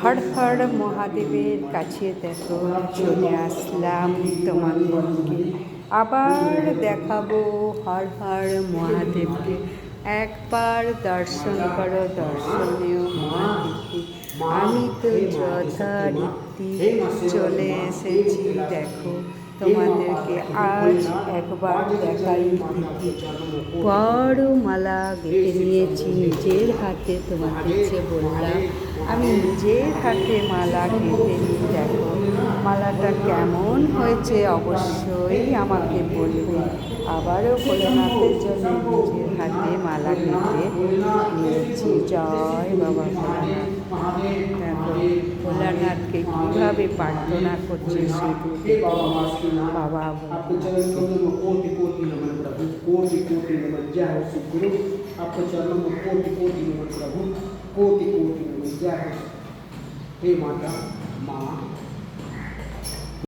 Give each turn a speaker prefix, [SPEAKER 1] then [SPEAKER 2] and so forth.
[SPEAKER 1] হর হর মহাদেবের কাছে দেখো চলে আসলাম তোমাদেরকে আবার দেখাবো হর হর মহাদেবকে। একবার দর্শন করো দর্শনীয় মহাদেবকে। আমি তো যথারীতি চলে এসেছি, দেখো তোমাদেরকে আজ একবার দেখাই দিদি। বড় মালা গেঁথে নিয়েছি নিজের হাতে, তোমাদেরকে বললাম আমি নিজের হাতে মালা গেঁথে নিই। দেখো মালাটা কেমন হয়েছে অবশ্যই আমাকে বলবে। আবারও ভোলেনাথের জন্য নিজের হাতে মালা গেঁথে নিয়েছি। জয় বাবা ভোলানাথ। দেখো ভোলানাথকে কীভাবে প্রার্থনা করছে শুধু বাবা
[SPEAKER 2] आपको चरणों में कोटि कोटि नमन प्रभु, कोटि कोटि नमन। जय हो सद्गुरु। आपको चरणों में कोटि कोटि नमन प्रभु, कोटि कोटि नमन। जय हो हे माता माँ।